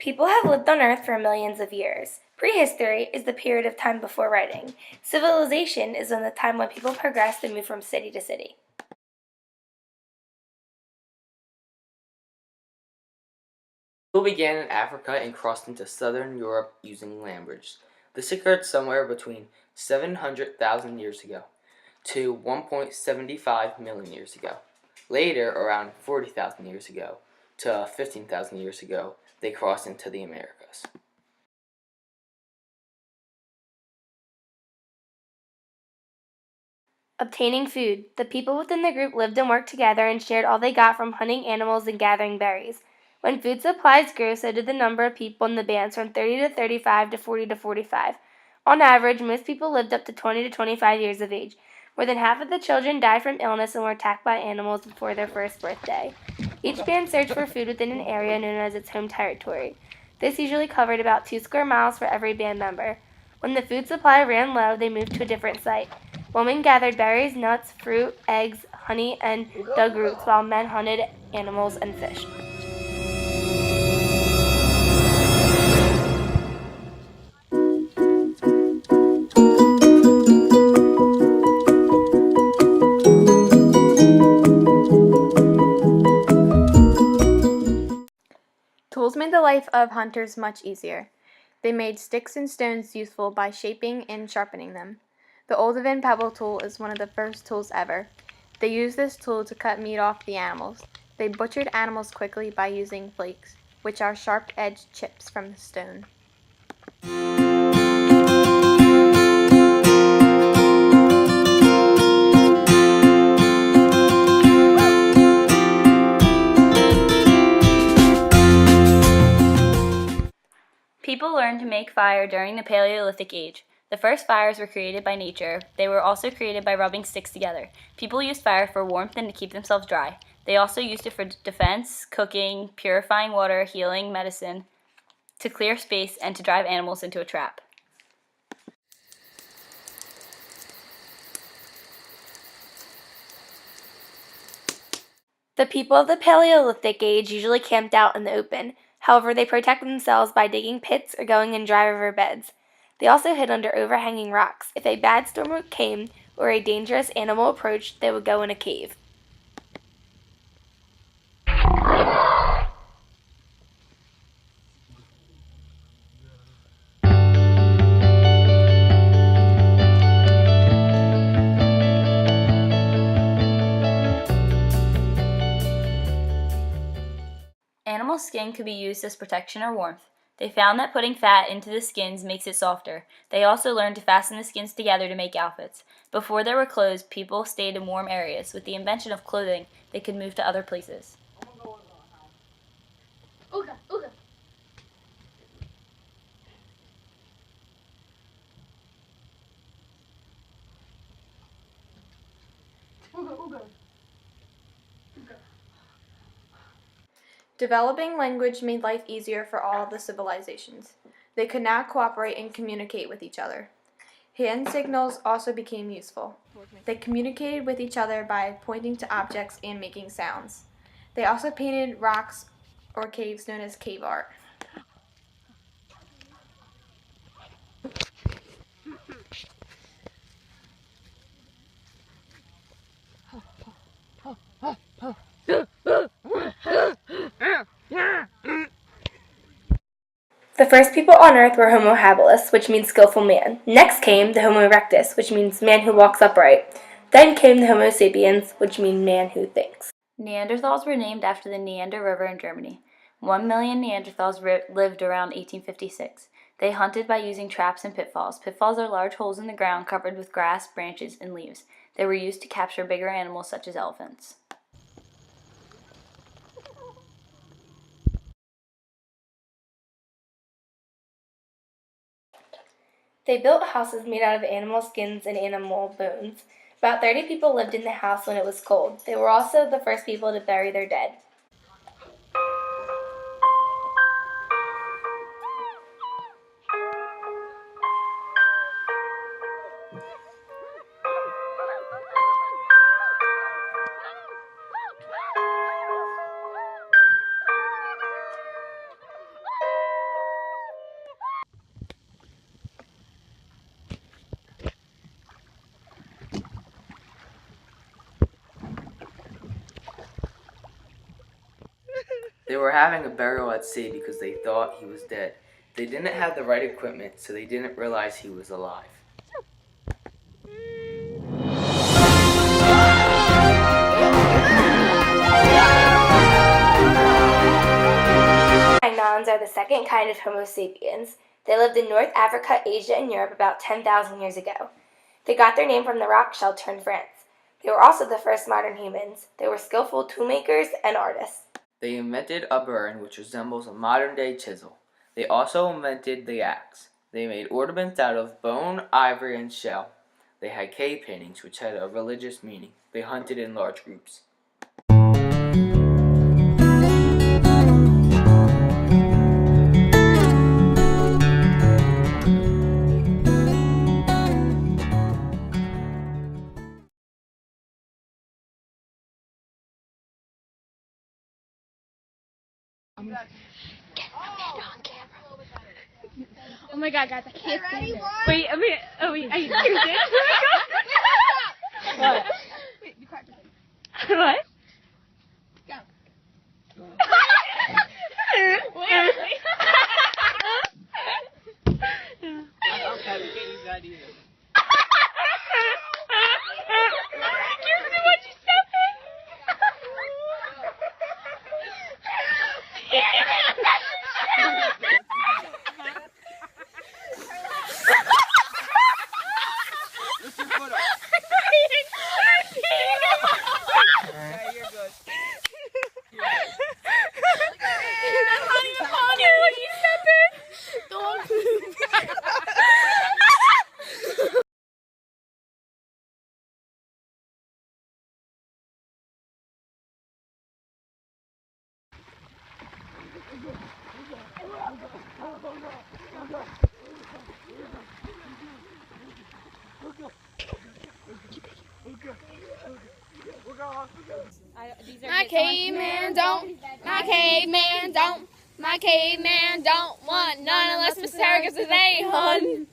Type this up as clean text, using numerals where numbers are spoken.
People have lived on Earth for millions of years. Prehistory is the period of time before writing. Civilization is the time when people progressed and moved from city to city. People began in Africa and crossed into southern Europe using land bridges. This occurred somewhere between 700,000 years ago to 1.75 million years ago. Later, around 40,000 years ago to 15,000 years ago, they crossed into the Americas. Obtaining food. The people within the group lived and worked together and shared all they got from hunting animals and gathering berries. When food supplies grew, so did the number of people in the bands from 30 to 35 to 40 to 45. On average, most people lived up to 20 to 25 years of age. More than half of the children died from illness and were attacked by animals before their first birthday. Each band searched for food within an area known as its home territory. This usually covered about 2 square miles for every band member. When the food supply ran low, they moved to a different site. Women gathered berries, nuts, fruit, eggs, honey, and dug roots, while men hunted animals and fished. Tools made the life of hunters much easier. They made sticks and stones useful by shaping and sharpening them. The old pebble tool is one of the first tools ever. They used this tool to cut meat off the animals. They butchered animals quickly by using flakes, which are sharp-edged chips from the stone. People learned to make fire during the Paleolithic Age. The first fires were created by nature. They were also created by rubbing sticks together. People used fire for warmth and to keep themselves dry. They also used it for defense, cooking, purifying water, healing, medicine, to clear space, and to drive animals into a trap. The people of the Paleolithic Age usually camped out in the open. However, they protected themselves by digging pits or going in dry river beds. They also hid under overhanging rocks. If a bad storm came or a dangerous animal approached, they would go in a cave. Animal skin could be used as protection or warmth. They found that putting fat into the skins makes it softer. They also learned to fasten the skins together to make outfits. Before there were clothes, people stayed in warm areas. With the invention of clothing, they could move to other places. Developing language made life easier for all the civilizations. They could now cooperate and communicate with each other. Hand signals also became useful. They communicated with each other by pointing to objects and making sounds. They also painted rocks or caves known as cave art. The first people on Earth were Homo habilis, which means skillful man. Next came the Homo erectus, which means man who walks upright. Then came the Homo sapiens, which means man who thinks. Neanderthals were named after the Neander River in Germany. 1 million Neanderthals lived around 1856. They hunted by using traps and pitfalls. Pitfalls are large holes in the ground covered with grass, branches, and leaves. They were used to capture bigger animals such as elephants. They built houses made out of animal skins and animal bones. About 30 people lived in the house when it was cold. They were also the first people to bury their dead. They were having a burial at sea because they thought he was dead. They didn't have the right equipment, so they didn't realize he was alive. Cro-Magnons are the second kind of Homo sapiens. They lived in North Africa, Asia, and Europe about 10,000 years ago. They got their name from the rock shelter in France. They were also the first modern humans. They were skillful toolmakers and artists. They invented a burr, which resembles a modern-day chisel. They also invented the axe. They made ornaments out of bone, ivory, and shell. They had cave paintings, which had a religious meaning. They hunted in large groups. Oh my god, guys, I can't stand it. Wait, are you serious? What? Wait, be quiet. What? Go. Okay, we can't use that either. My caveman don't want none unless Mr. Harris is a hun.